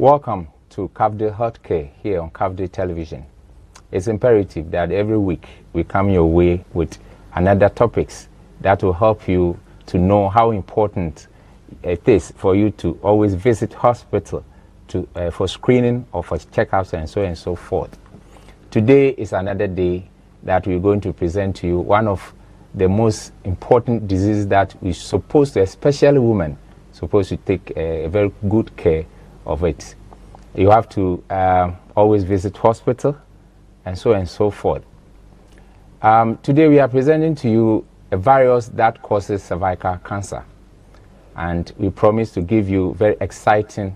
Welcome to Cafdil Healthcare here on Cafdil Television. It's imperative that every week we come your way with another topics that will help you to know how important it is for you to always visit hospital for screening or for checkups and so forth. Today is another day that we're going to present to you one of the most important diseases that we're supposed to, especially women, supposed to take a very good care of it. You have to always visit hospital and so forth. Today we are presenting to you a virus that causes cervical cancer, and we promise to give you very exciting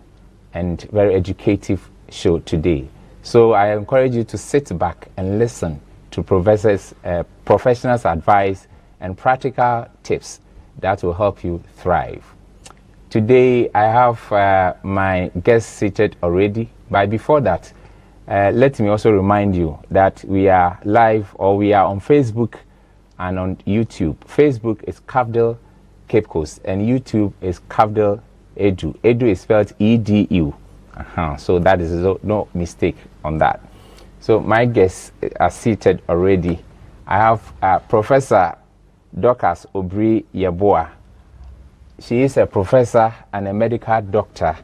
and very educative show today. So I encourage you to sit back and listen to professionals' advice and practical tips that will help you thrive. Today I have my guests seated already, but before that, let me also remind you that we are live, or we are on Facebook and on YouTube. Facebook is Cafdil Cape Coast and YouTube is Cafdil Edu. Edu is spelled E-D-U. So that is no mistake on that. So my guests are seated already. I have Professor Dorcas Obri Yeboah. She is a professor and a medical doctor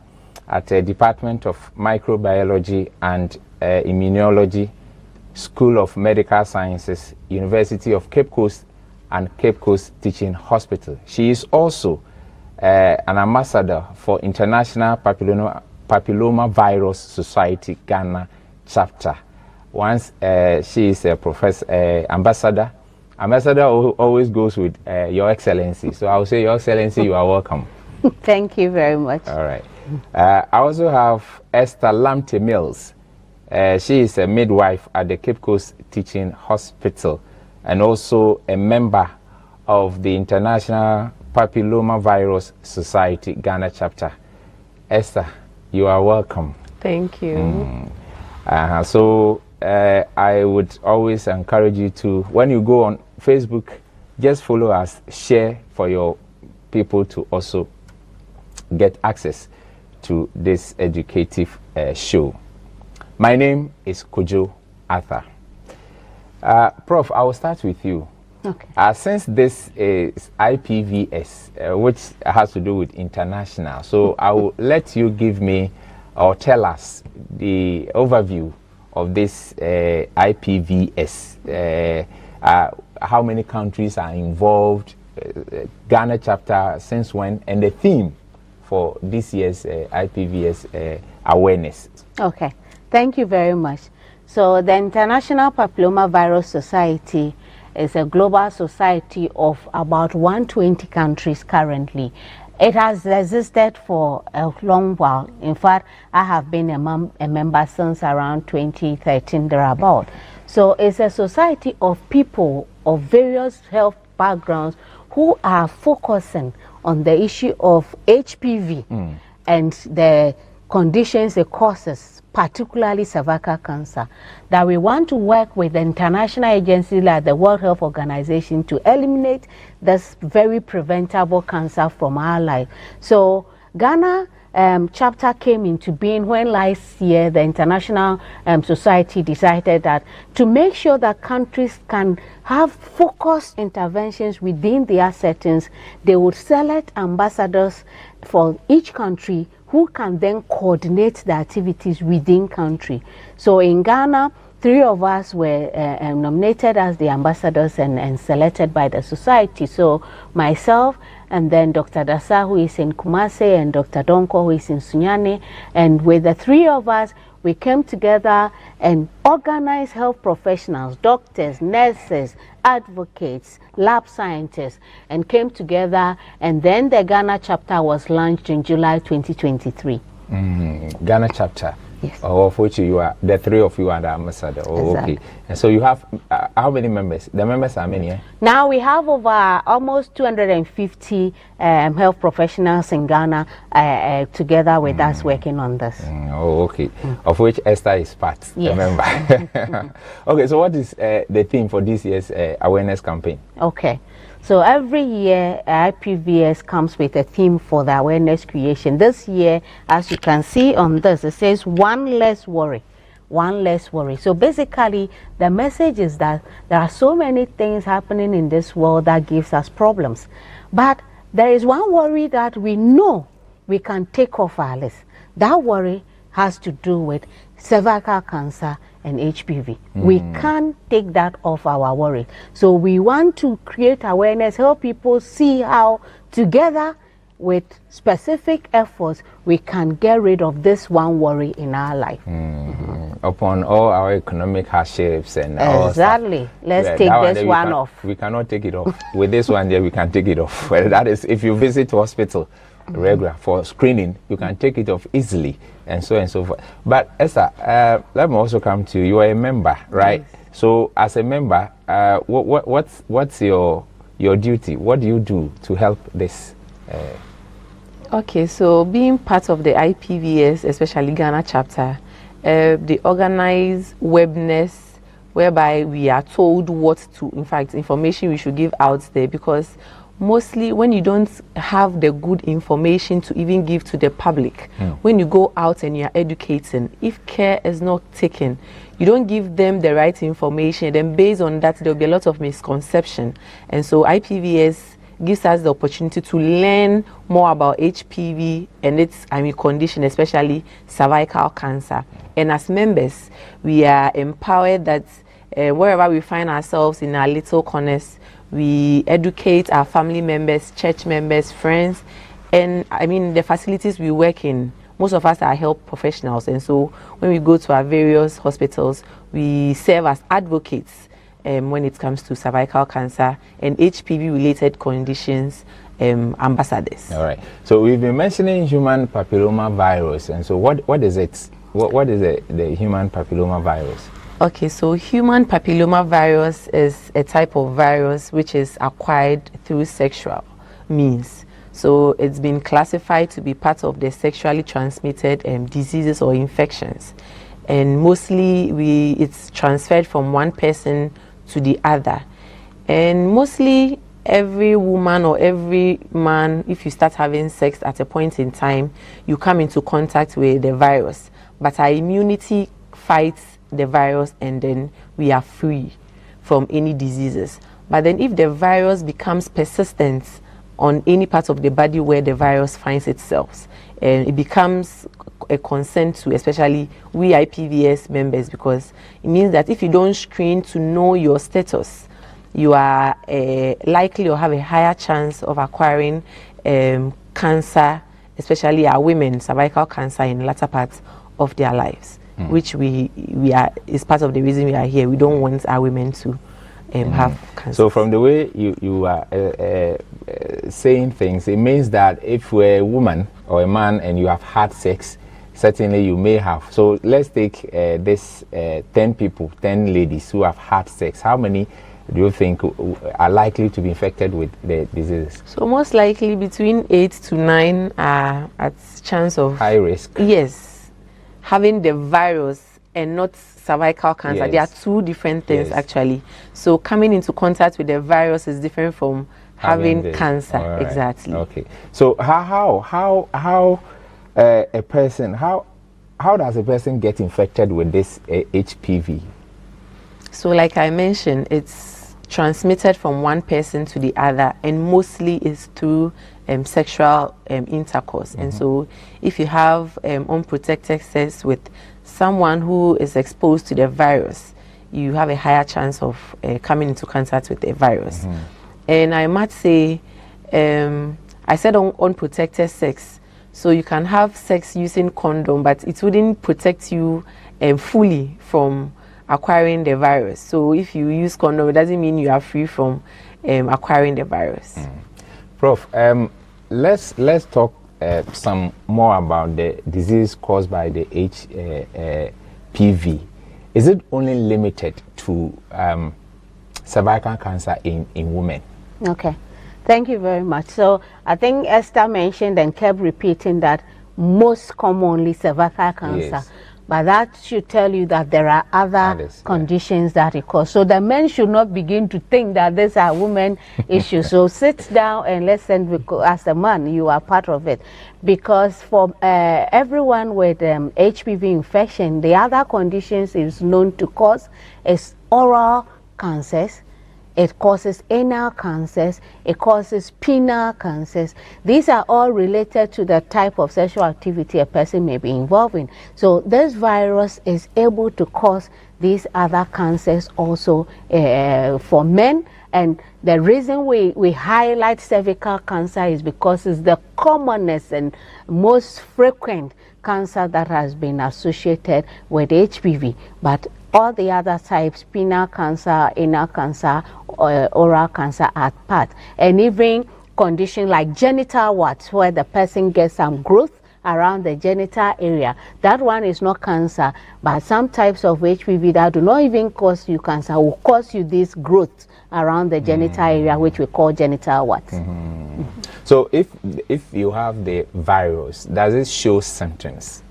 at the Department of Microbiology and Immunology, School of Medical Sciences, University of Cape Coast and Cape Coast Teaching Hospital. She is also an ambassador for International Papillomavirus Society Ghana chapter. Once she is a professor, ambassador. Ambassador always goes with Your Excellency. So I will say, Your Excellency, you are welcome. Thank you very much. All right. I also have Esther Lamte Mills. She is a midwife at the Cape Coast Teaching Hospital and also a member of the International Papillomavirus Society Ghana chapter. Esther, you are welcome. Thank you. So I would always encourage you to, when you go on Facebook, just follow us, share for your people to also get access to this educative show. My name is Kojo Arthur. Prof, I will start with you. Okay. Since this is IPVS, which has to do with international, so I will let you give me or tell us the overview of this IPVS. How many countries are involved, Ghana chapter since when, and the theme for this year's IPVS awareness. Okay, thank you very much. So the International Papillomavirus Society is a global society of about 120 countries currently. It has existed for a long while. In fact, I have been a member since around 2013 thereabout. So it's a society of people of various health backgrounds who are focusing on the issue of HPV and the conditions it causes, particularly cervical cancer, that we want to work with the international agencies like the World Health Organization to eliminate this very preventable cancer from our life. So Ghana chapter came into being when last year the International Society decided that to make sure that countries can have focused interventions within their settings, they would select ambassadors for each country who can then coordinate the activities within country. So in Ghana, 3 of us were nominated as the ambassadors and selected by the society. So myself, and then Dr. Dasa, who is in Kumasi, and Dr. Donko, who is in Sunyani. And with the 3 of us, we came together and organized health professionals, doctors, nurses, advocates, lab scientists, and came together. And then the Ghana chapter was launched in July 2023. Ghana chapter. Yes. Of which you are, the 3 of you are the ambassador. Exactly. Okay. And so you have, how many members? The members are many, eh? Now we have over almost 250 health professionals in Ghana together with us working on this. Okay. Of which Esther is part, yes. the member. Okay, so what is the theme for this year's awareness campaign? Okay. So every year, IPVS comes with a theme for the awareness creation. This year, as you can see on this, it says one less worry. One less worry. So basically, the message is that there are so many things happening in this world that gives us problems. But there is one worry that we know we can take off our list. That worry has to do with cervical cancer and HPV. We can't take that off our worry. So we want to create awareness, help people see how together with specific efforts we can get rid of this one worry in our life. Upon all our economic hardships and all exactly. Stuff, Let's take this one off. We cannot take it off. With this one there, we can take it off. Well, that is, if you visit hospital regular for screening, you can take it off easily, and so forth. But Esther, let me also come to you. You are a member, right? Yes. So as a member, what's your duty? What do you do to help this? Okay, so being part of the IPVS, especially Ghana chapter, they organize webinars whereby we are told what to, in fact, information we should give out there, because mostly when you don't have the good information to even give to the public, when you go out and you're educating, if care is not taken, you don't give them the right information, then based on that there'll be a lot of misconception. And so IPVS gives us the opportunity to learn more about HPV and its condition, especially cervical cancer. And as members, we are empowered that wherever we find ourselves in our little corners, we educate our family members, church members, friends, and the facilities we work in, most of us are health professionals, and so when we go to our various hospitals, we serve as advocates when it comes to cervical cancer and HPV related conditions, ambassadors. All right. So we've been mentioning human papillomavirus, and so what is it? What is the human papillomavirus? Okay, so human papillomavirus is a type of virus which is acquired through sexual means. So it's been classified to be part of the sexually transmitted diseases or infections. And mostly it's transferred from one person to the other. And mostly every woman or every man, if you start having sex at a point in time, you come into contact with the virus. But our immunity fights the virus, and then we are free from any diseases. But then if the virus becomes persistent on any part of the body where the virus finds itself, it becomes a concern to especially we IPVS members, because it means that if you don't screen to know your status, you are likely or have a higher chance of acquiring cancer, especially our women, cervical cancer in the latter parts of their lives. Which we are is part of the reason we are here. We don't want our women to have cancer. So from the way you are saying things, it means that if you're a woman or a man and you have had sex, certainly you may have. So let's take this 10 people, 10 ladies who have had sex. How many do you think are likely to be infected with the disease? So most likely between 8 to 9 are at chance of high risk. Yes. Having the virus and not cervical cancer. Yes. They are two different things, yes, actually. So coming into contact with the virus is different from having cancer. Right. Exactly. Okay. So how a person, how does a person get infected with this HPV? So like I mentioned, it's transmitted from one person to the other, and mostly is through sexual intercourse. And so if you have unprotected sex with someone who is exposed to the virus, you have a higher chance of coming into contact with the virus. And I must say, I said unprotected sex, so you can have sex using condom, but it wouldn't protect you fully from acquiring the virus. So if you use condom, it doesn't mean you are free from acquiring the virus. Prof, let's talk some more about the disease caused by the HPV. Is it only limited to cervical cancer in women? Okay, thank you very much. So I think Esther mentioned and kept repeating that most commonly cervical cancer. Yes. but that should tell you that there are other conditions that it causes. So the men should not begin to think that these are women issues. So sit down and listen, because as a man, you are part of it. Because for everyone with HPV infection, the other conditions is known to cause is oral cancers. It causes anal cancers, it causes penile cancers. These are all related to the type of sexual activity a person may be involved in. So this virus is able to cause these other cancers also for men. And the reason we highlight cervical cancer is because it's the commonest and most frequent cancer that has been associated with HPV. But all the other types, penile cancer, anal cancer, oral cancer are part. And even condition like genital warts, where the person gets some growth around the genital area. That one is not cancer, but some types of HPV that do not even cause you cancer will cause you this growth around the genital area, which we call genital warts. So if you have the virus, does it show symptoms?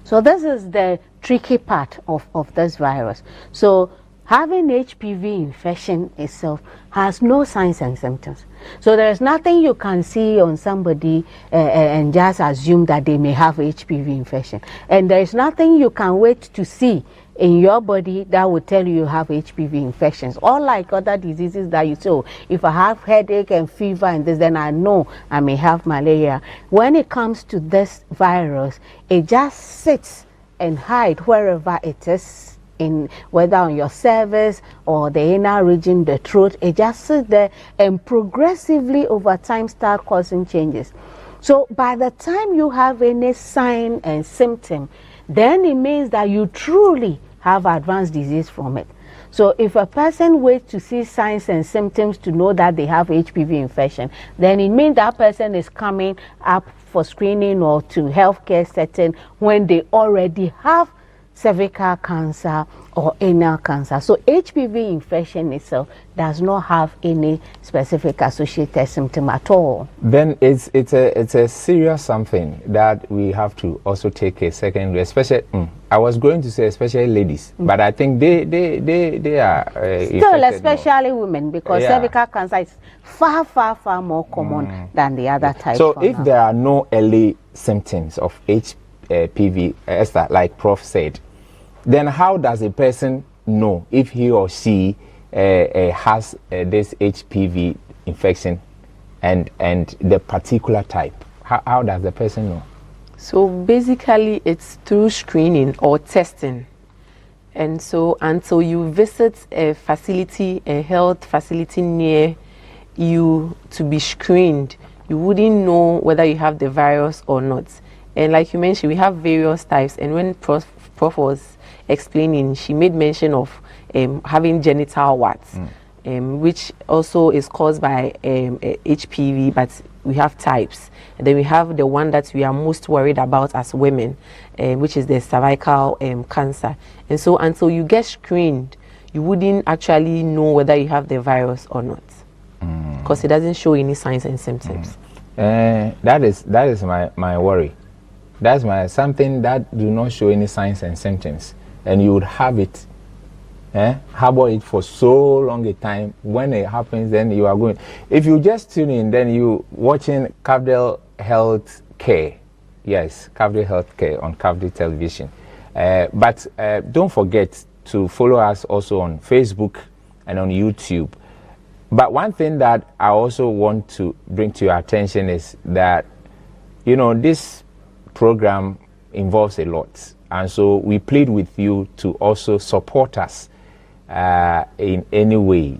So this is the tricky part of this virus. So having HPV infection itself has no signs and symptoms. So there is nothing you can see on somebody and just assume that they may have HPV infection. And there is nothing you can wait to see in your body that will tell you have HPV infections. Unlike other diseases that you say, oh, if I have headache and fever and this, then I know I may have malaria. When it comes to this virus, it just sits and hides wherever it is, in whether on your cervix or the inner region, the throat. It just sits there and progressively over time start causing changes. So by the time you have any sign and symptom, then it means that you truly have advanced disease from it. So if a person waits to see signs and symptoms to know that they have HPV infection, then it means that person is coming up for screening or to healthcare setting when they already have cervical cancer or anal cancer. So HPV infection itself does not have any specific associated symptom at all. Then it's a serious something that we have to also take a second, especially I was going to say especially ladies, but I think they are still especially more. Women, because cervical cancer is far more common than the other types. So if there are no early symptoms of HPV, Esther, like Prof said, then how does a person know if he or she has this HPV infection and the particular type? How does the person know? So basically it's through screening or testing. And so until you visit a facility, a health facility near you to be screened, you wouldn't know whether you have the virus or not. And like you mentioned, we have various types. And when Prof was explaining, she made mention of having genital warts, which also is caused by HPV, but we have types. And then we have the one that we are most worried about as women, which is the cervical cancer. And so until you get screened, you wouldn't actually know whether you have the virus or not, because it doesn't show any signs and symptoms. That is my worry. That's something that do not show any signs and symptoms, and you would have it, harbor it for so long a time. When it happens, then you are going. If you just tune in, then you watching Cafdil Health Care. Yes, Cafdil Health Care on Cafdil Television. But don't forget to follow us also on Facebook and on YouTube. But one thing that I also want to bring to your attention is that, you know, this program involves a lot, and so we plead with you to also support us in any way.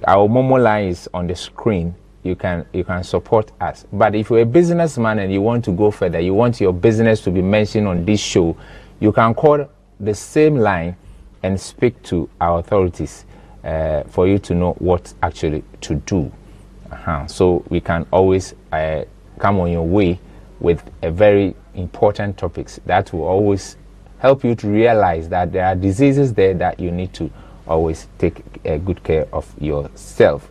Our Momo line is on the screen. You can support us. But if you're a businessman and you want to go further, you want your business to be mentioned on this show, you can call the same line and speak to our authorities for you to know what actually to do. So we can always come on your way with a very important topics that will always help you to realize that there are diseases there that you need to always take good care of yourself.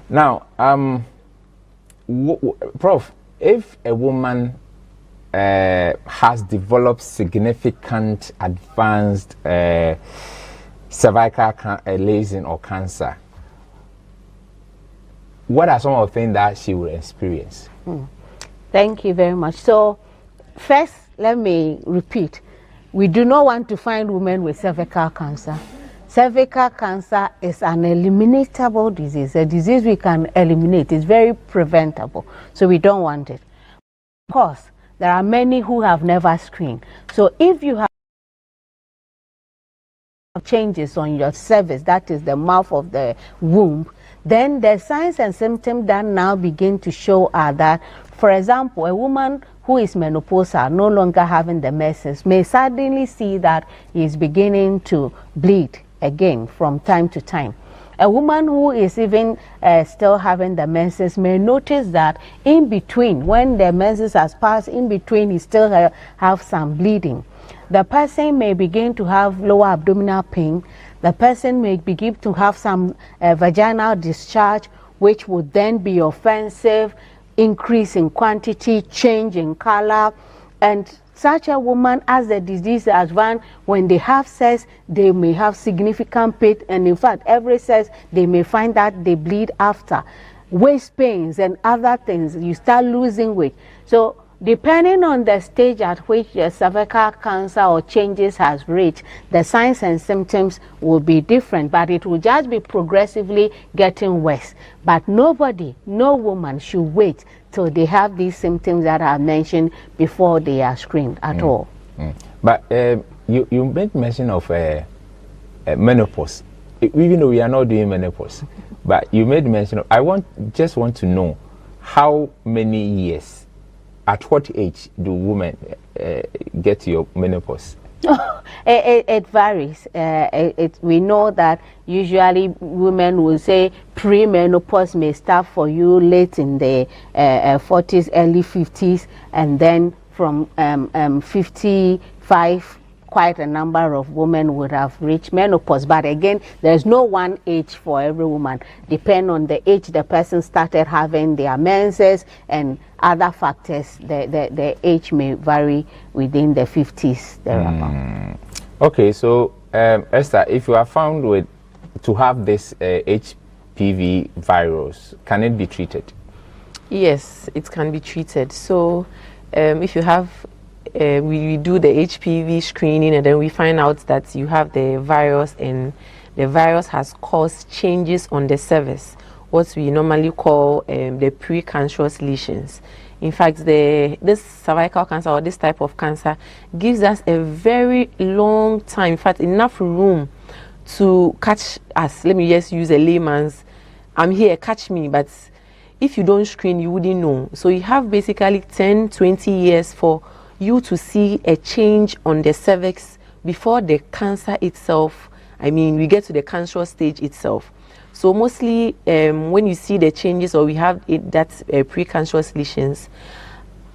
Now, Prof, if a woman has developed significant advanced cervical lesion or cancer, what are some of the things that she will experience? Thank you very much. So first, let me repeat. We do not want to find women with cervical cancer. Cervical cancer is an eliminatable disease, a disease we can eliminate. It's very preventable, so we don't want it. Of course, there are many who have never screened. So if you have changes on your cervix, that is the mouth of the womb, then the signs and symptoms that now begin to show are that, for example, a woman who is menopausal, no longer having the menses, may suddenly see that he is beginning to bleed again from time to time. A woman who is even still having the menses may notice that in between, when the menses has passed, in between he still have some bleeding. The person may begin to have lower abdominal pain. The person may begin to have some vaginal discharge, which would then be offensive, increase in quantity, change in color, and such a woman, as the disease advances, when they have sex, they may have significant pain, and in fact, every sex, they may find that they bleed after. Waist pains and other things, you start losing weight. So depending on the stage at which your cervical cancer or changes has reached, the signs and symptoms will be different, but it will just be progressively getting worse. But nobody, no woman should wait till they have these symptoms that I mentioned before they are screened at all. But you made mention of menopause. Even though we are not doing menopause, but you made mention of, just want to know how many years, at what age do women get your menopause? It varies. We know that usually women will say pre-menopause may start for you late in the 40s, early 50s, and then from 55, quite a number of women would have reached menopause. But again, there's no one age for every woman. Depending on the age the person started having their menses and other factors, the age may vary within the 50s thereabout. Okay, so Esther, if you are found to have this HPV virus, can it be treated? Yes, it can be treated. So if you have we do the HPV screening, and then we find out that you have the virus, and the virus has caused changes on the cervix, what we normally call the precancerous lesions. In fact, this cervical cancer or this type of cancer gives us a very long time, in fact, enough room to catch us. Let me just use a layman's, I'm here, catch me, but if you don't screen, you wouldn't know. So you have basically 10, 20 years for you to see a change on the cervix before the cancer itself, we get to the cancerous stage itself. So mostly when you see the changes, or we have that precancerous lesions,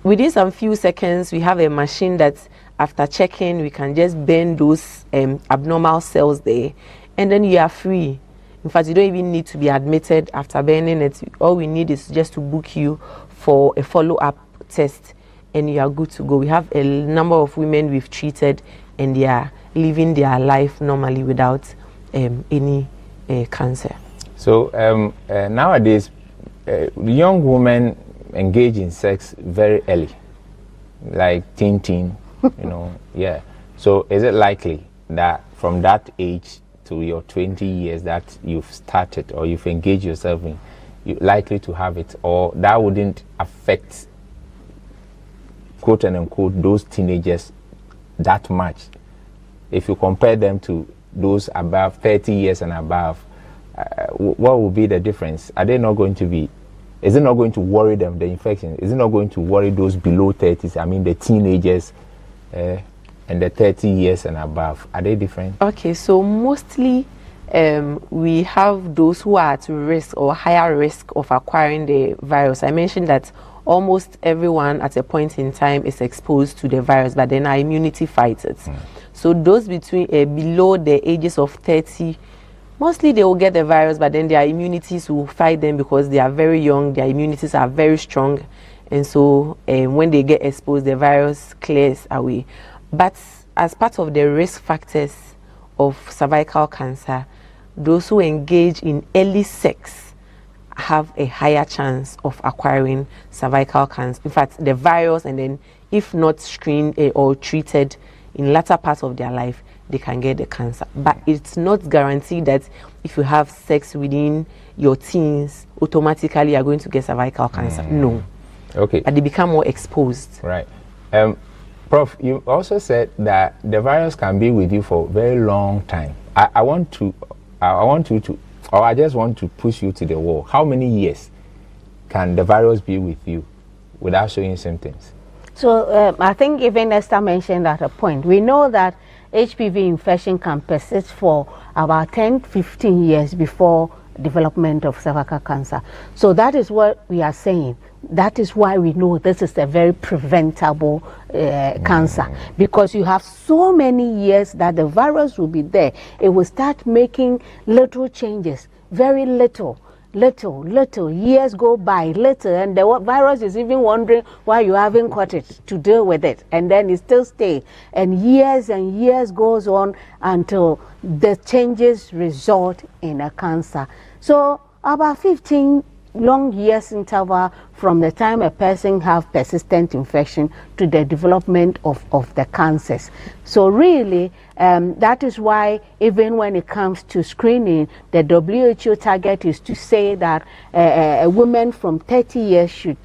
within some few seconds we have a machine that after checking we can just burn those abnormal cells there, and then you are free. In fact, you don't even need to be admitted after burning it. All we need is just to book you for a follow-up test, and you are good to go. We have a number of women we've treated, and they are living their life normally without any cancer. So nowadays, young women engage in sex very early, like teen, yeah. So is it likely that from that age to your 20 years that you've started or you've engaged yourself in, you're likely to have it, or that wouldn't affect, quote and unquote, those teenagers that much? If you compare them to those above 30 years and above, what will be the difference? Are they not going to be, is it not going to worry them, the infection? Is it not going to worry those below 30s? The teenagers and the 30 years and above. Are they different? Okay, so mostly we have those who are at risk or higher risk of acquiring the virus. I mentioned that almost everyone at a point in time is exposed to the virus, but then our immunity fights it. So those between below the ages of 30, mostly they will get the virus, but then their immunities will fight them because they are very young, their immunities are very strong, and so when they get exposed, the virus clears away. But as part of the risk factors of cervical cancer, those who engage in early sex have a higher chance of acquiring cervical cancer. In fact, the virus, and then if not screened or treated in latter parts of their life, they can get the cancer. But it's not guaranteed that if you have sex within your teens, automatically you're going to get cervical cancer. No. Okay. But they become more exposed. Right. Prof, you also said that the virus can be with you for a very long time. I just want to push you to the wall. How many years can the virus be with you without showing symptoms? So I think even Esther mentioned at a point, we know that HPV infection can persist for about 10-15 years before development of cervical cancer. So that is what we are saying. That is why we know this is a very preventable cancer, because you have so many years that the virus will be there. It will start making little changes, very little, years go by, little, and the virus is even wondering why you haven't caught it to deal with it, and then it still stays, and years goes on until the changes result in a cancer. So about 15 long years interval from the time a person have persistent infection to the development of the cancers. So really, that is why even when it comes to screening, the WHO target is to say that a woman from 30 years should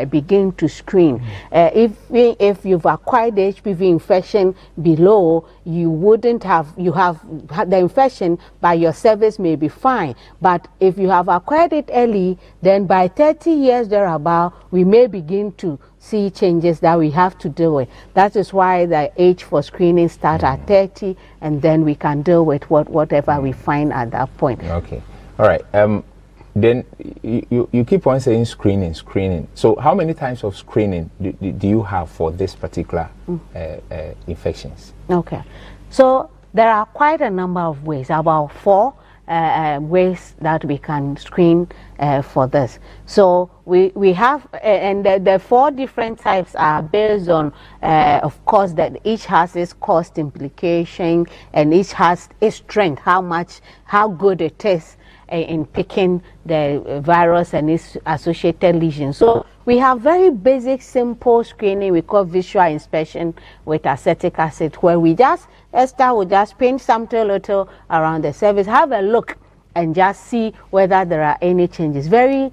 begin to screen. If you've acquired the HPV infection below, you wouldn't have, you have had the infection, but your cervix may be fine. But if you have acquired it early, then by 30 years thereabout, we may begin to see changes that we have to deal with. That is why the age for screening starts at 30, and then we can deal with whatever we find at that point. Okay. All right. Then you keep on saying screening. So how many types of screening do you have for this particular infections? Okay. So there are quite a number of ways, about 4 ways that we can screen for this. So we have, and the 4 different types are based on, of course, that each has its cost implication, and each has its strength, how good it is in picking the virus and its associated lesions. So we have very basic, simple screening we call visual inspection with acetic acid, where Esther will just paint something little around the cervix, have a look, and just see whether there are any changes. Very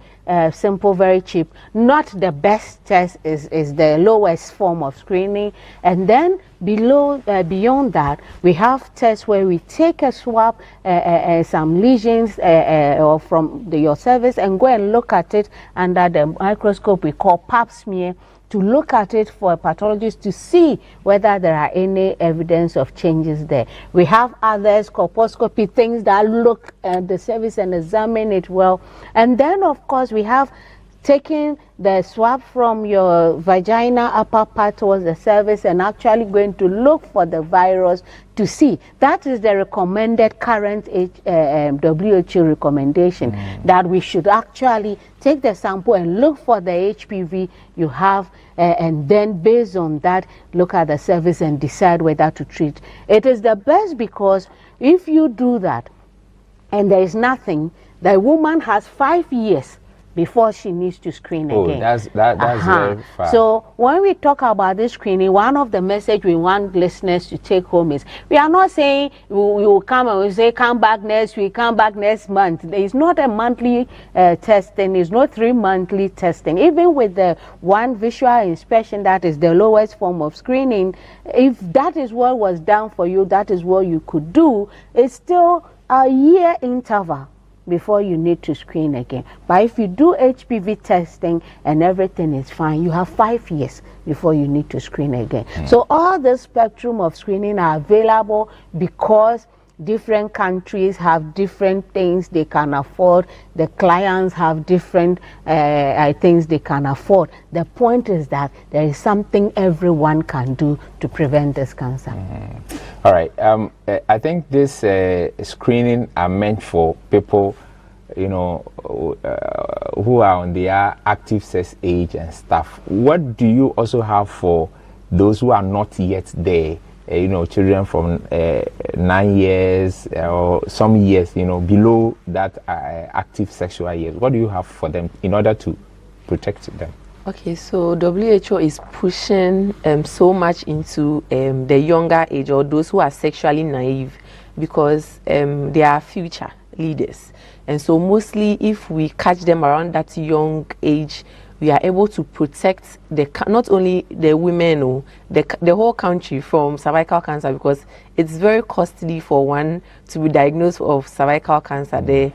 simple, very cheap. Not the best test, is the lowest form of screening. And then beyond that, we have tests where we take a swab, some lesions or from your cervix, and go and look at it under the microscope we call pap smear, to look at it for a pathologist to see whether there are any evidence of changes there. We have others, colposcopy, things that look at the cervix and examine it well. And then, of course, we have taking the swab from your vagina upper part towards the cervix and actually going to look for the virus to see. That is the recommended current WHO recommendation, that we should actually take the sample and look for the HPV you have, and then based on that, look at the cervix and decide whether to treat. It is the best, because if you do that and there is nothing, the woman has 5 years before she needs to screen again. That's very far. So when we talk about this screening, one of the message we want listeners to take home is, we are not saying we will come and we say come back next week, come back next month. There is not a monthly testing, it's not 3 monthly testing. Even with the one visual inspection, that is the lowest form of screening, if that is what was done for you, that is what you could do, it's still a year interval before you need to screen again. But if you do HPV testing and everything is fine, you have 5 years before you need to screen again. So all the spectrum of screening are available, because different countries have different things they can afford. The clients have different things they can afford. The point is that there is something everyone can do to prevent this cancer. All right. I think this screening are meant for people who are on their active sex age and stuff, what do you also have for those who are not yet there? Children from 9 years or some years, below that active sexual years. What do you have for them in order to protect them? Okay, so WHO is pushing so much into the younger age, or those who are sexually naive, because they are future leaders. And so mostly if we catch them around that young age, we are able to protect not only the women or the whole country from cervical cancer, because it's very costly for one to be diagnosed of cervical cancer. The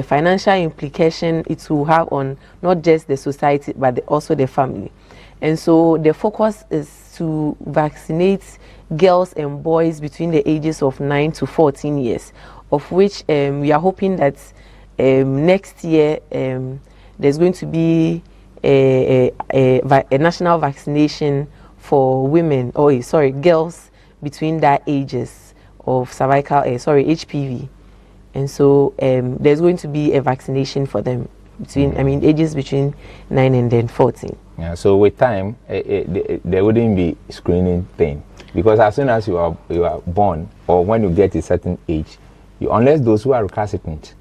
financial implication it will have on not just the society but also the family. And so the focus is to vaccinate girls and boys between the ages of 9 to 14 years, of which we are hoping that next year there's going to be a national vaccination for women, girls between that ages of cervical, HPV. And so there's going to be a vaccination for them ages between 9 and then 14. Yeah, so with time, there wouldn't be screening thing, because as soon as you are born, or when you get a certain age, unless those who are recalcitrant.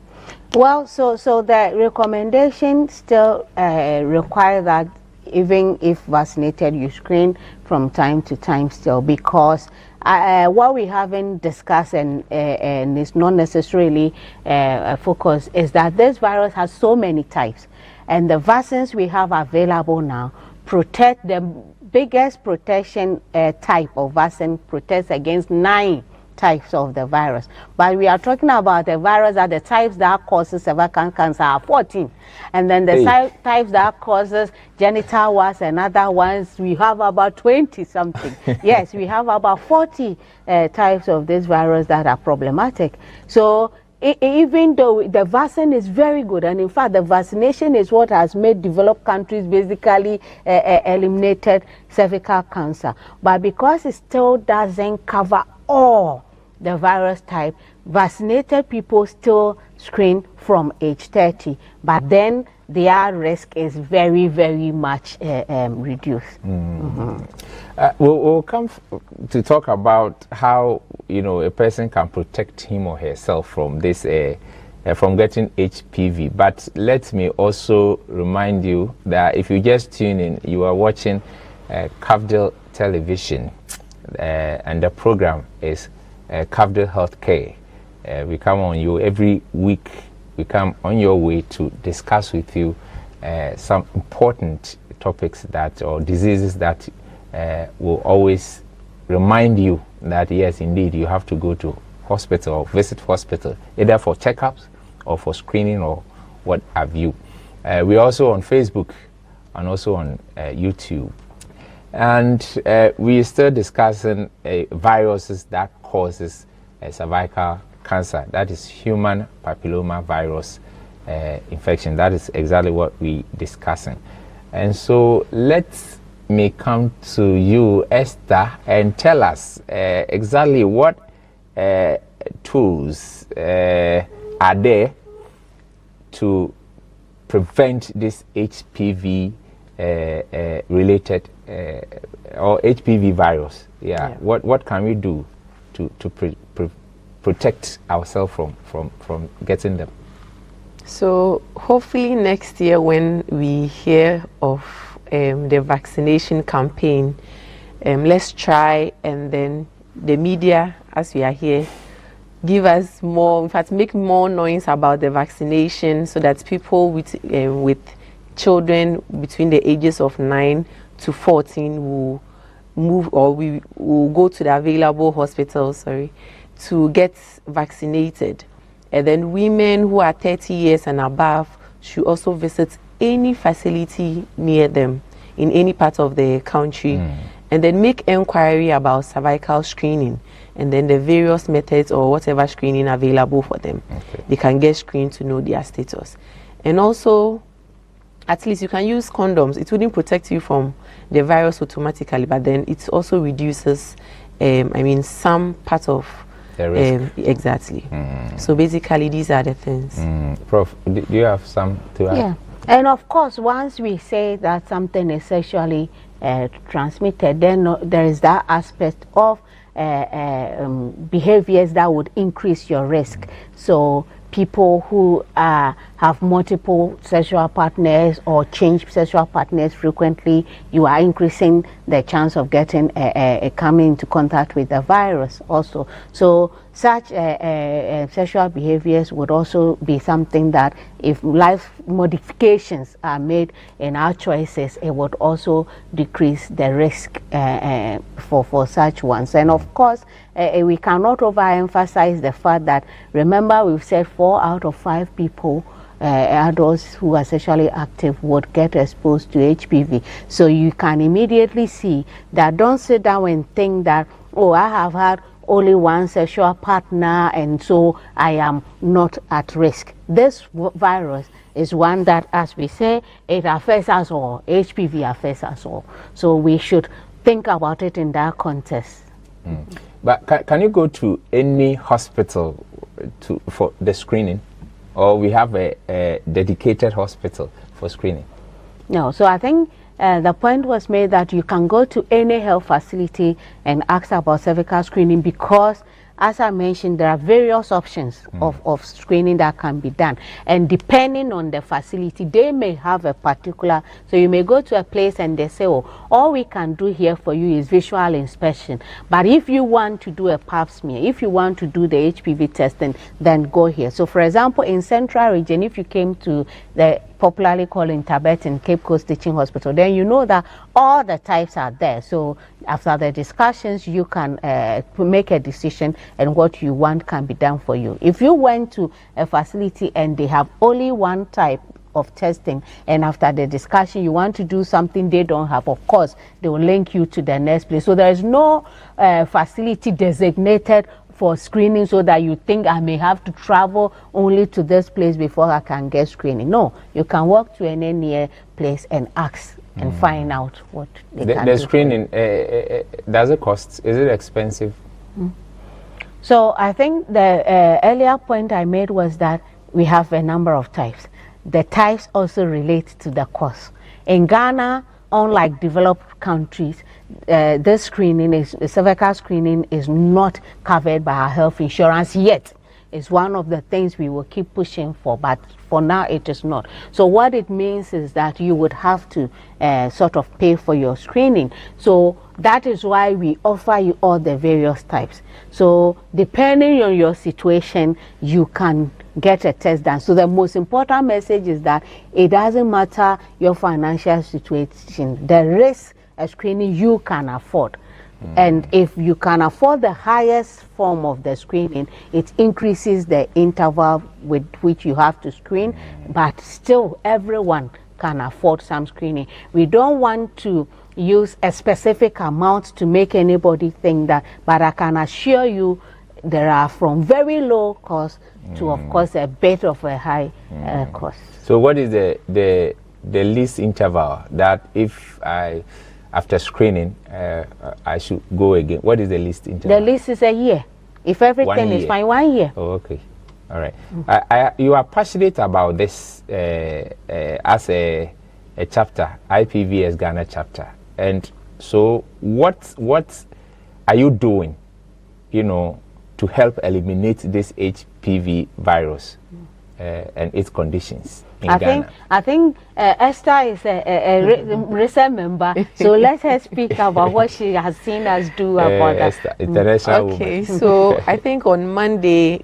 Well, so the recommendation still require that even if vaccinated, you screen from time to time still, because what we haven't discussed and is not necessarily focused is that this virus has so many types, and the vaccines we have available now protect the biggest protection type of vaccine protects against 9 types of the virus, but we are talking about the virus that the types that causes cervical cancer are 14, and then the types that causes genital warts and other ones we have about 20 something. Yes, we have about 40 types of this virus that are problematic. So even though the vaccine is very good, and in fact the vaccination is what has made developed countries basically eliminated cervical cancer, but because it still doesn't cover all the virus type, vaccinated people still screen from age 30, but then their risk is very, very much reduced. We'll come to talk about how a person can protect him or herself from this from getting HPV. But let me also remind you that if you just tune in, you are watching Cafdil television, and the program is Cafdil Healthcare. We come on you every week. We come on your way to discuss with you some important topics or diseases that will always remind you that yes, indeed, you have to go to hospital or visit hospital, either for checkups or for screening or what have you. We're also on Facebook and also on YouTube. And we're still discussing viruses that causes cervical cancer. That is human papillomavirus infection. That is exactly what we're discussing. And so let me come to you, Esther, and tell us exactly what tools are there to prevent this HPV related or HPV virus. Yeah. What can we do to protect ourselves from getting them? So hopefully next year, when we hear of the vaccination campaign, let's try, and then the media, as we are here, give us more, in fact, make more noise about the vaccination, so that people with children between the ages of 9 to 14 will move, or we will go to the available hospitals, to get vaccinated. And then women who are 30 years and above should also visit any facility near them in any part of the country, and then make inquiry about cervical screening, and then the various methods or whatever screening available for them. They can get screened to know their status. And also, at least you can use condoms. It wouldn't protect you from the virus automatically, but then it also reduces some part of The risk. Exactly. So basically, these are the things. Prof, do you have some to add? Yeah, and of course, once we say that something is sexually transmitted, then there is that aspect of behaviors that would increase your risk. So people who have multiple sexual partners or change sexual partners frequently, you are increasing the chance of getting coming into contact with the virus also. So such sexual behaviors would also be something that if life modifications are made in our choices, it would also decrease the risk for such ones. And of course, we cannot overemphasize the fact that, remember, we've said 4 out of 5 people, adults who are sexually active, would get exposed to HPV. So you can immediately see that. Don't sit down and think that, oh, I have had only one sexual partner and so I am not at risk. This virus is one that, as we say, it affects us all. HPV affects us all. So we should think about it in that context. But can you go to any hospital for the screening, or we have a dedicated hospital for screening? No, so I think the point was made that you can go to any health facility and ask about cervical screening, because, as I mentioned, there are various options of screening that can be done. And depending on the facility, they may have a particular, so you may go to a place and they say, oh, all we can do here for you is visual inspection. But if you want to do a pap smear, if you want to do the HPV testing, then go here. So for example, in Central Region, if you came to the popularly called in Tibetan Cape Coast Teaching Hospital, then you know that all the types are there. So after the discussions, you can make a decision and what you want can be done for you. If you went to a facility and they have only one type of testing, and after the discussion you want to do something they don't have, of course they will link you to the next place. So there is no facility designated for screening, so that you think I may have to travel only to this place before I can get screening. No, you can walk to any near place and ask and find out what they can do. The screening, does it cost? Is it expensive? So I think the earlier point I made was that we have a number of types. The types also relate to the cost. In Ghana, unlike developed countries, this screening is, cervical screening is not covered by our health insurance yet. It's one of the things we will keep pushing for, but for now it is not. So what it means is that you would have to sort of pay for your screening. So that is why we offer you all the various types. So depending on your situation, you can get a test done. So the most important message is that it doesn't matter your financial situation. There is a screening you can afford. And if you can afford the highest form of the screening, it increases the interval with which you have to screen, but still everyone can afford some screening. We don't want to use a specific amount to make anybody think that, but I can assure you there are from very low cost to, of course, a bit of a high cost. So what is the least interval that if after screening, I should go again? What is the least interval? The least is a year. If everything is fine, 1 year. Oh, okay. All right. You are passionate about this as a chapter, IPVS Ghana chapter. And so what are you doing, to help eliminate this HPV virus and its conditions? I think Esther is a recent member, so let her speak about what she has seen us do about that. Esther, international Okay, woman. so I think on Monday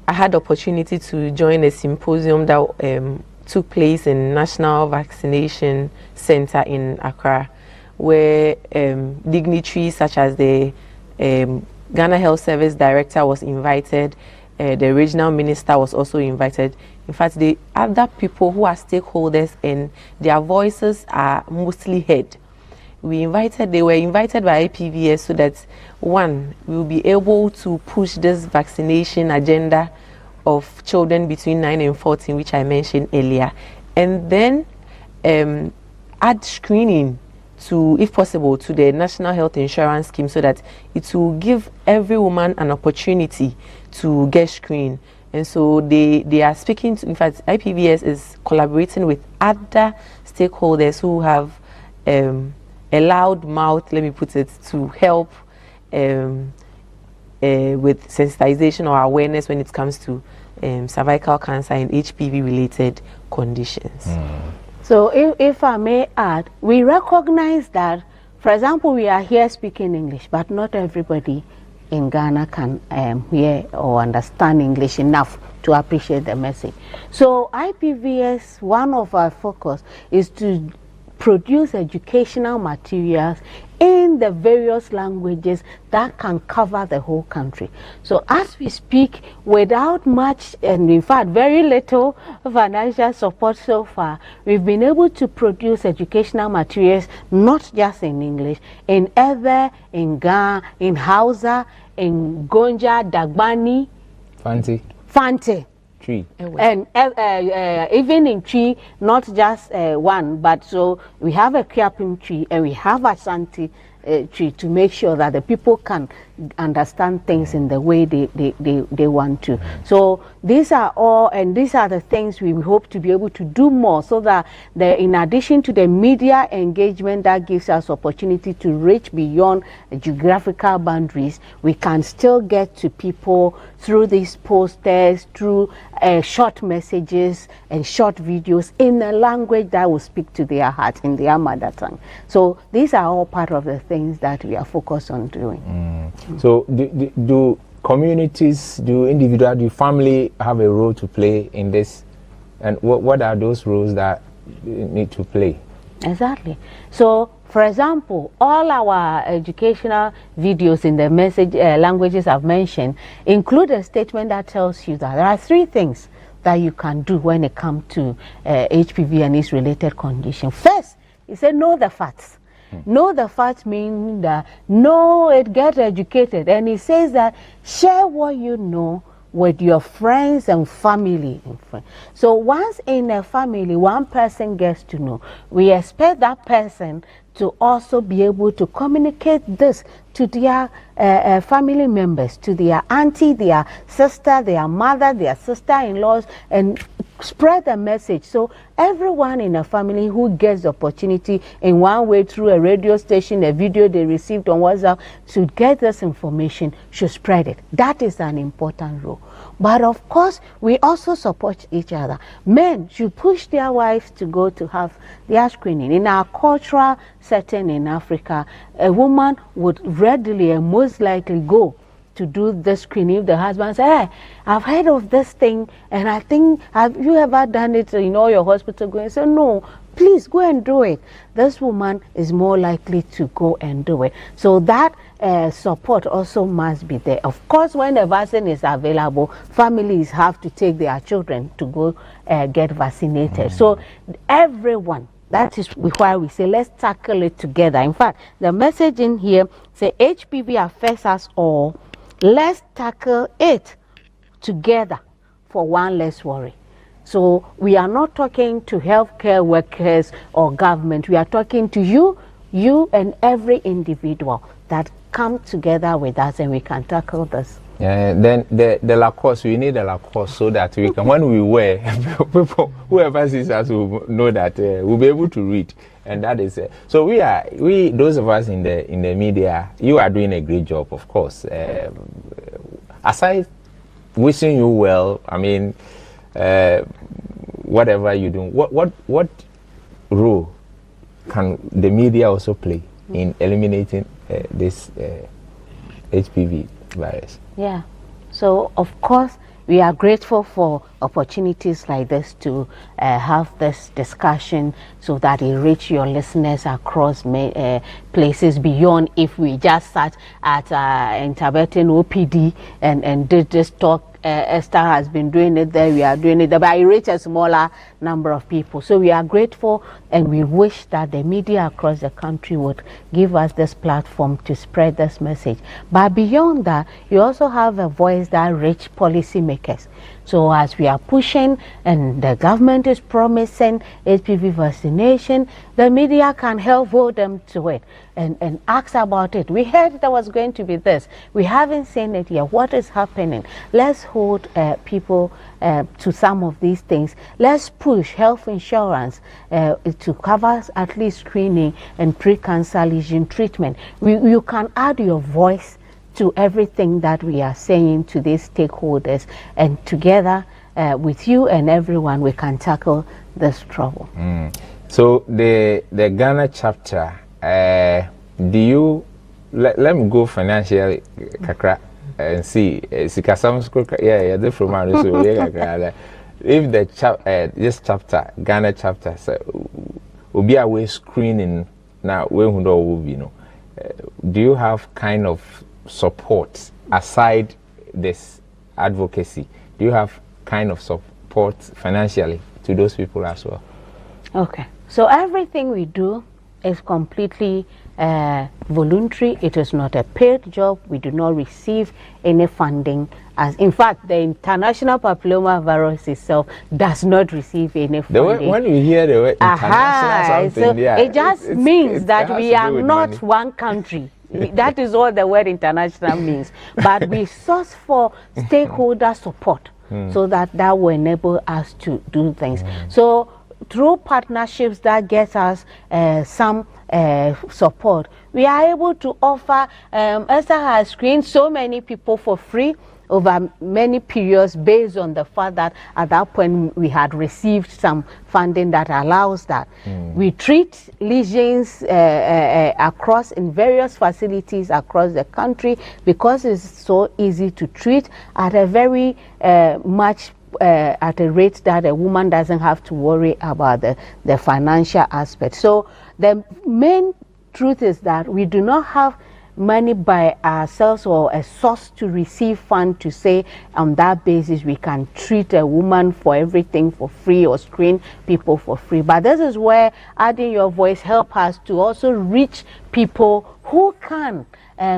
I had the opportunity to join a symposium that took place in National Vaccination Center in Accra, where dignitaries such as the Ghana Health Service Director was invited. The regional minister was also invited. In fact, the other people who are stakeholders and their voices are mostly heard. They were invited by IPVS so that, one, we will be able to push this vaccination agenda of children between 9 and 14, which I mentioned earlier, and then add screening to, if possible, to the National Health Insurance Scheme, so that it will give every woman an opportunity to get screened. And so they are speaking to, in fact, IPVS is collaborating with other stakeholders who have a loud mouth, let me put it, to help with sensitization or awareness when it comes to cervical cancer and HPV-related conditions. So if I may add, we recognize that, for example, we are here speaking English, but not everybody in Ghana can hear or understand English enough to appreciate the message. So IPVS, one of our focus is to produce educational materials in the various languages that can cover the whole country. So as we speak, without much, and in fact very little financial support so far, we've been able to produce educational materials not just in English, in Ewe, in Ga, in Hausa, in Gonja, Dagbani, Fante. Tree. And even in tree, not just one, but so we have a Kiapim tree and we have a Santi tree to make sure that the people can understand things in the way they want to. So these are all, and these are the things we hope to be able to do more, so that in addition to the media engagement that gives us opportunity to reach beyond geographical boundaries, we can still get to people through these posters, through short messages and short videos in a language that will speak to their heart, in their mother tongue. So these are all part of the things that we are focused on doing. So do communities, do individuals, do family have a role to play in this? And what are those roles that you need to play? Exactly. So, for example, all our educational videos in the message languages I've mentioned include a statement that tells you that there are 3 things that you can do when it comes to HPV and its related condition. First, he said, know the facts. Know the facts means that know it, get educated. And he says that share what you know with your friends and family. So once in a family, one person gets to know, we expect that person to also be able to communicate this to their family members, to their auntie, their sister, their mother, their sister-in-laws, and spread the message. So everyone in a family who gets the opportunity in one way, through a radio station, a video they received on WhatsApp, to get this information, should spread it. That is an important role. But of course, we also support each other. Men should push their wives to go to have their screening. In our cultural setting in Africa, a woman would readily and most likely go to do the screening if the husband says, hey, I've heard of this thing and I think, have you ever done it in all your hospital? Going and say, no, please go and do it. This woman is more likely to go and do it. So that support also must be there. Of course, when the vaccine is available, families have to take their children to go get vaccinated. So everyone, that is why we say let's tackle it together. In fact, the message in here say HPV affects us all. Let's tackle it together for one less worry. So we are not talking to healthcare workers or government. We are talking to you and every individual that come together with us, and we can tackle this. Then the Lacoste, we need a Lacoste so that we can, when we wear, people, whoever sees us will know that we'll be able to read. And that is so we those of us in the media, you are doing a great job, of course. Aside wishing you well, I mean, whatever you do, what role can the media also play in eliminating this HPV virus? Yeah, so of course we are grateful for opportunities like this to have this discussion so that it reach your listeners across places beyond if we just sat at Interbetin OPD and did this talk Esther has been doing it there, we are doing it there, but I reach a smaller number of people. So we are grateful, and we wish that the media across the country would give us this platform to spread this message. But beyond that, you also have a voice that reach policymakers. So as we are pushing and the government is promising HPV vaccination, the media can help hold them to it and ask about it. We heard there was going to be this. We haven't seen it yet. What is happening? Let's hold people to some of these things. Let's push health insurance to cover at least screening and pre-cancer lesion treatment. You can add your voice to everything that we are saying to these stakeholders, and together with you and everyone, we can tackle this trouble. So the Ghana chapter, do you let me go financially kakra and see yeah from so if the this chapter Ghana chapter will be away screening now do you have kind of support aside this advocacy? Do you have kind of support financially to those people as well? Okay, so everything we do is completely voluntary. It is not a paid job. We do not receive any funding. As in fact, the international papillomavirus itself does not receive any funding. When you hear the word international something, so it just means that we are not money. one country. That is all the word international means. But we source for stakeholder support so that will enable us to do things. So through partnerships that get us some support, we are able to offer. Esther has screened so many people for free over many periods, based on the fact that at that point we had received some funding that allows that. We treat lesions across in various facilities across the country because it's so easy to treat at a very much at a rate that a woman doesn't have to worry about the financial aspect. So the main truth is that we do not have money by ourselves or a source to receive fund to say on that basis we can treat a woman for everything for free or screen people for free. But this is where adding your voice help us to also reach people who can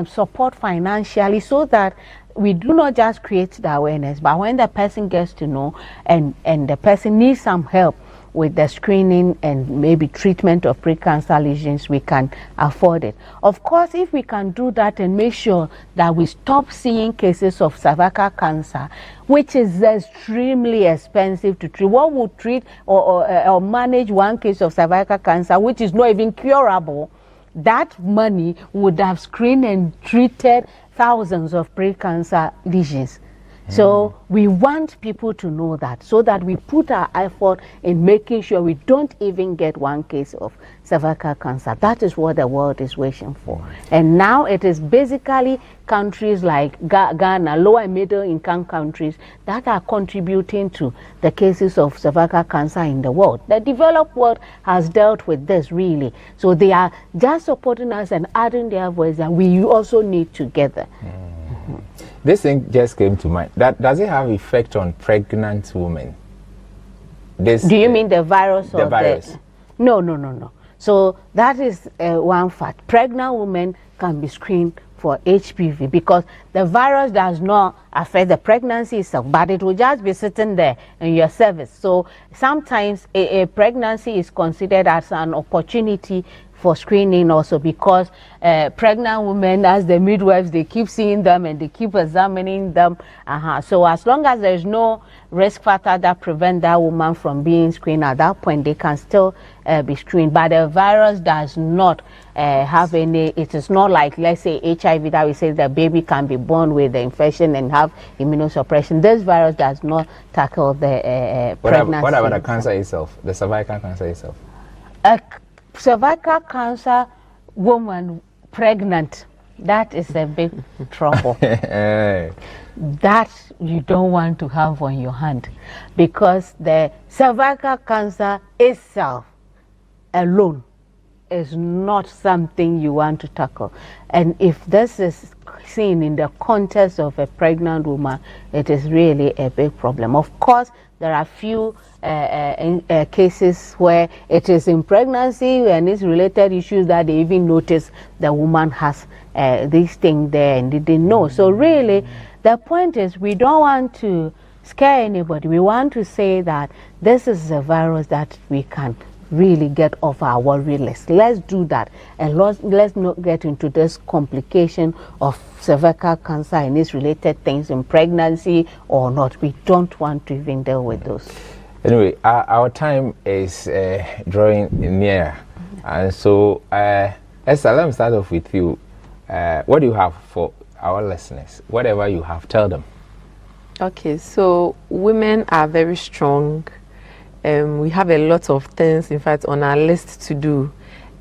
support financially, so that we do not just create the awareness, but when the person gets to know and the person needs some help with the screening and maybe treatment of pre-cancer lesions, we can afford it. Of course, if we can do that and make sure that we stop seeing cases of cervical cancer, which is extremely expensive to treat. What would treat or manage one case of cervical cancer, which is not even curable? That money would have screened and treated thousands of pre-cancer lesions. So we want people to know that, so that we put our effort in making sure we don't even get one case of cervical cancer. That is what the world is wishing for. And now it is basically countries like Ghana, lower and middle income countries, that are contributing to the cases of cervical cancer in the world. The developed world has dealt with this really. So they are just supporting us and adding their voice, and we also need together. This thing just came to mind. Does it have effect on pregnant women? This, do you mean the virus? The virus. No. So that is one fact. Pregnant women can be screened for HPV because the virus does not affect the pregnancy itself, but it will just be sitting there in your cervix. So sometimes a pregnancy is considered as an opportunity for screening also, because pregnant women, as the midwives, they keep seeing them and they keep examining them. So as long as there is no risk factor that prevent that woman from being screened, at that point they can still be screened. But the virus does not have any, it is not like, let's say, HIV, that we say the baby can be born with the infection and have immunosuppression. This virus does not tackle the pregnancy. What about the cancer itself, the cervical cancer itself? Cervical cancer woman pregnant, that is a big trouble. That you don't want to have on your hand, because the cervical cancer itself alone is not something you want to tackle. And if this is seen in the context of a pregnant woman, it is really a big problem. Of course, there are few cases where it is in pregnancy and it's related issues that they even notice the woman has this thing there and they didn't know. So really, the point is we don't want to scare anybody. We want to say that this is a virus that we can really get off our worry list. Let's do that, and let's not get into this complication of cervical cancer and its related things in pregnancy or not. We don't want to even deal with those. Anyway, our time is drawing near, and so Esther, let me start off with you. What do you have for our listeners? Whatever you have, tell them. Okay, so women are very strong. We have a lot of things, in fact, on our list to do.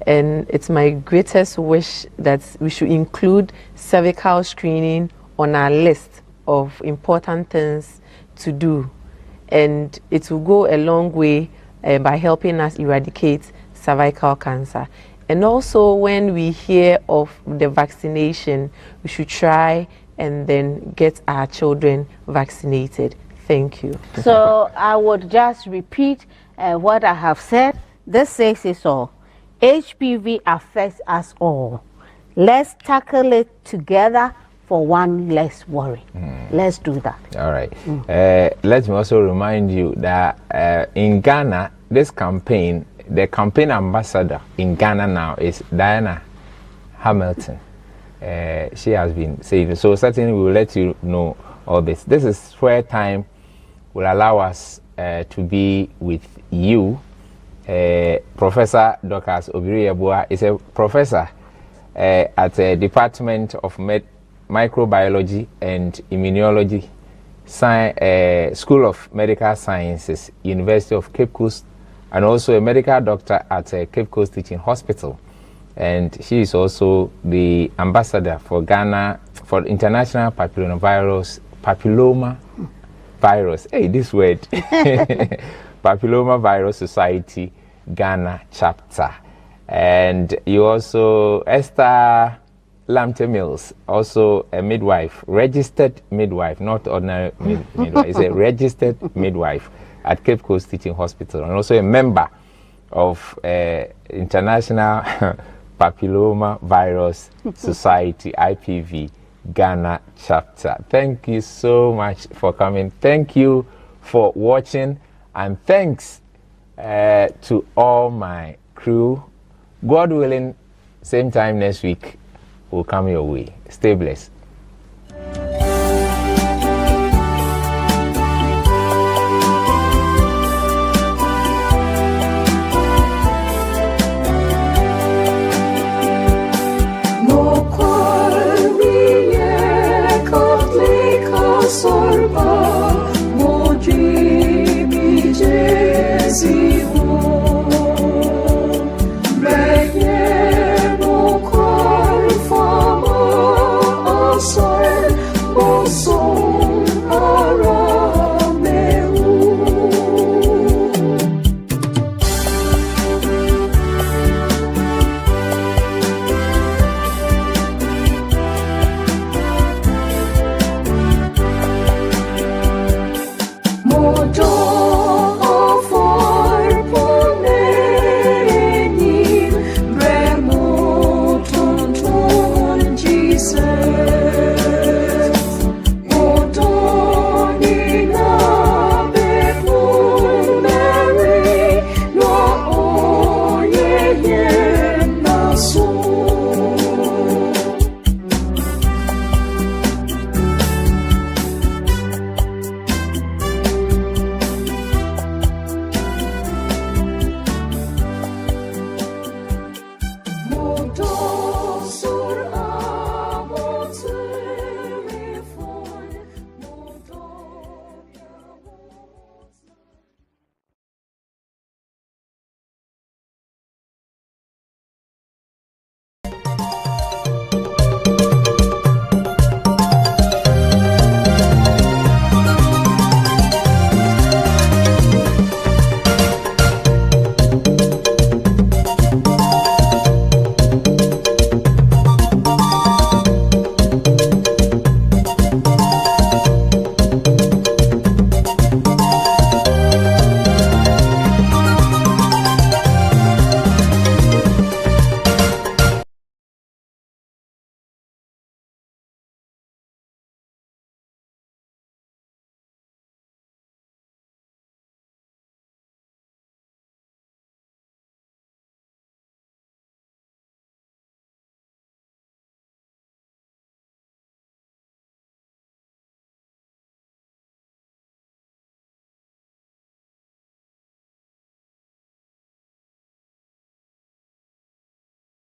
And it's my greatest wish that we should include cervical screening on our list of important things to do. And it will go a long way by helping us eradicate cervical cancer. And also, when we hear of the vaccination, we should try and then get our children vaccinated. Thank you. So I would just repeat what I have said. This says it all. HPV affects us all. Let's tackle it together for one less worry. Let's do that. All right. Let me also remind you that in Ghana, this campaign, the campaign ambassador in Ghana now is Diana Hamilton. She has been saying, so certainly we will let you know all this. This is where time will allow us to be with you. Professor Dorcas Obiri-Yeboah is a professor at the Department of Microbiology and Immunology, School of Medical Sciences, University of Cape Coast, and also a medical doctor at Cape Coast Teaching Hospital. And she is also the ambassador for Ghana for International Papillomavirus. Hey, this word. Papillomavirus Society Ghana chapter. And you also, Esther Lamte Mills, also a midwife, registered midwife, not ordinary midwife, it's a registered midwife at Cape Coast Teaching Hospital, and also a member of International Papillomavirus Society, IPV, Ghana chapter. Thank you so much for coming. Thank you for watching, and thanks to all my crew. God willing, same time next week will come your way. Stay blessed.